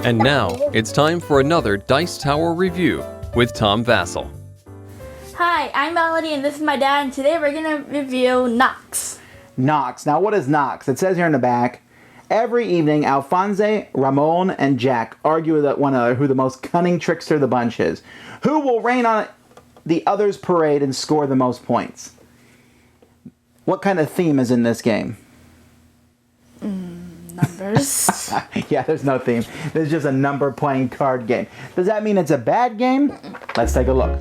And now, it's time for another Dice Tower review with Tom Vasel. Hi, I'm Melody and this is my dad, and today we're going to review Knox. Knox. Now what is Knox? It says here in the back, every evening Alphonse, Ramon, and Jack argue with one another who the most cunning trickster of the bunch is. Who will rain on the other's parade and score the most points? What kind of theme is in this game? Numbers. Yeah, there's no theme. There's just a number playing card game. Does that mean it's a bad game? Let's take a look.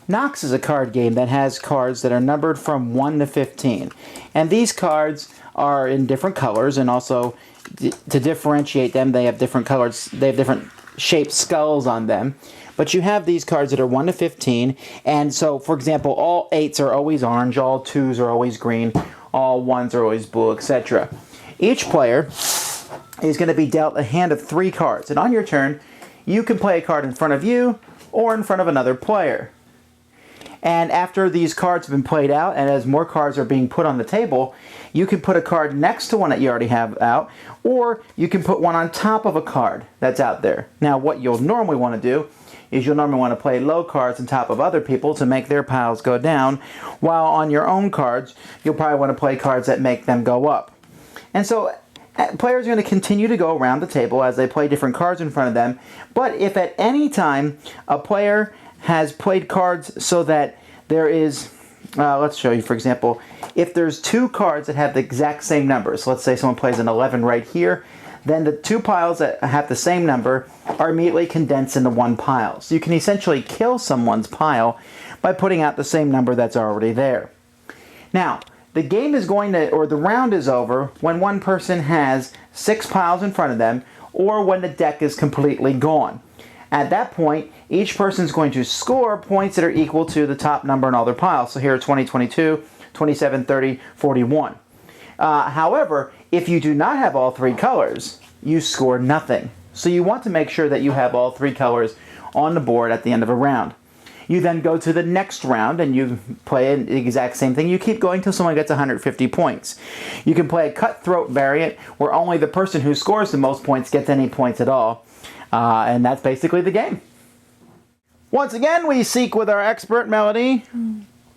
Knox is a card game that has cards that are numbered from 1 to 15. And these cards are in different colors, and also to differentiate them, they have different colors. They have different shaped skulls on them. But you have these cards that are 1 to 15. And so, for example, all 8s are always orange, all 2s are always green, all 1s are always blue, etc. Each player is going to be dealt a hand of 3 cards. And on your turn, you can play a card in front of you or in front of another player. And after these cards have been played out, and as more cards are being put on the table, you can put a card next to one that you already have out, or you can put one on top of a card that's out there. Now, what you'll normally want to do is you'll normally want to play low cards on top of other people to make their piles go down, while on your own cards, you'll probably want to play cards that make them go up. And so players are going to continue to go around the table as they play different cards in front of them, but if at any time a player has played cards so that there is, let's show you, for example, if there's 2 cards that have the exact same number, so let's say someone plays an 11 right here, then the 2 piles that have the same number are immediately condensed into one pile. So you can essentially kill someone's pile by putting out the same number that's already there. Now, the game is going to, or the round is over when one person has 6 piles in front of them, or when the deck is completely gone. At that point, each person is going to score points that are equal to the top number in all their piles. So here are 20, 22, 27, 30, 41. However, if you do not have all 3 colors, you score nothing. So you want to make sure that you have all 3 colors on the board at the end of a round. You then go to the next round and you play the exact same thing. You keep going until someone gets 150 points. You can play a cutthroat variant where only the person who scores the most points gets any points at all. And that's basically the game. Once again, we seek with our expert, Melody.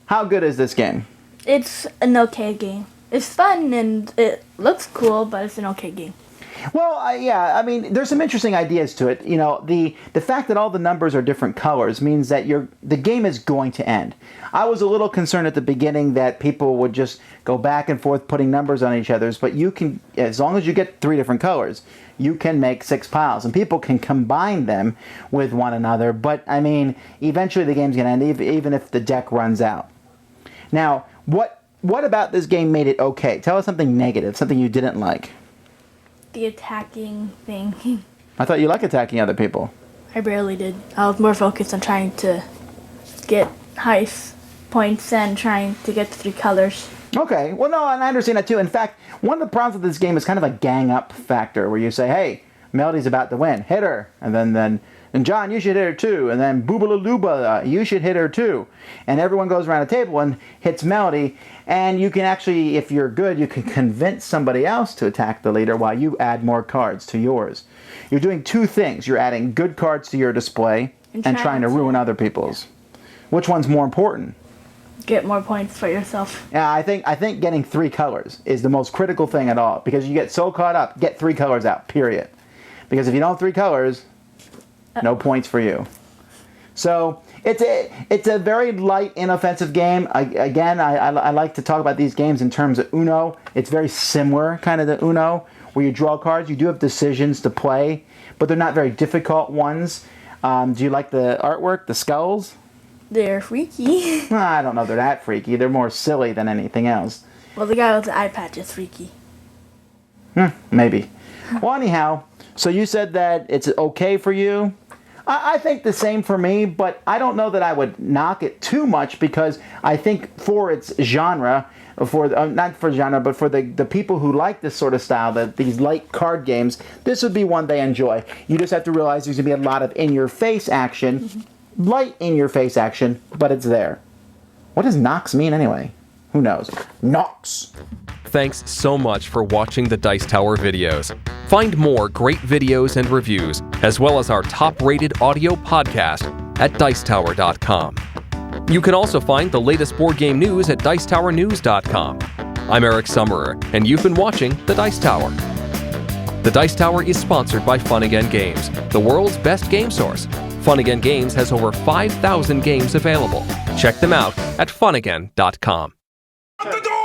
How good is this game? It's an okay game. It's fun and it looks cool, but it's an okay game. Well, yeah, I mean, there's some interesting ideas to it. You know, the fact that all the numbers are different colors means that the game is going to end. I was a little concerned at the beginning that people would just go back and forth putting numbers on each other's, but you can, as long as you get 3 different colors, you can make 6 piles, and people can combine them with one another. But, I mean, eventually the game's going to end, even if the deck runs out. Now, what about this game made it okay? Tell us something negative, something you didn't like. The attacking thing. I thought you liked attacking other people. I barely did. I was more focused on trying to get high points and trying to get 3 colors. Okay, well, no, and I understand that too. In fact, one of the problems with this game is kind of a gang up factor where you say, hey, Melody's about to win, hit her, and then and John, you should hit her too, and then Boobalooba, you should hit her too. And everyone goes around the table and hits Melody, and you can actually, if you're good, you can convince somebody else to attack the leader while you add more cards to yours. You're doing 2 things. You're adding good cards to your display and trying to ruin other people's. Yeah. Which one's more important? Get more points for yourself. Yeah, I think getting 3 colors is the most critical thing at all, because you get so caught up. Get 3 colors out, period. Because if you don't have 3 colors, no points for you. So it's a very light, inoffensive game. I like to talk about these games in terms of Uno. It's very similar kind of to Uno, where you draw cards. You do have decisions to play, but they're not very difficult ones. Do you like the artwork, the skulls? They're freaky. I don't know if they're that freaky. They're more silly than anything else. Well, the guy with the eye patch is freaky. Maybe. Well, anyhow, so you said that it's okay for you. I think the same for me, but I don't know that I would knock it too much because I think for its genre, not for genre, but for the people who like this sort of style, these light card games, this would be one they enjoy. You just have to realize there's going to be a lot of in-your-face action, light in-your-face action, but it's there. What does knocks mean anyway? Who knows? Knocks! Thanks so much for watching the Dice Tower videos. Find more great videos and reviews, as well as our top-rated audio podcast at Dicetower.com. You can also find the latest board game news at Dicetowernews.com. I'm Eric Summerer, and you've been watching The Dice Tower. The Dice Tower is sponsored by Fun Again Games, the world's best game source. Fun Again Games has over 5,000 games available. Check them out at funagain.com. The door!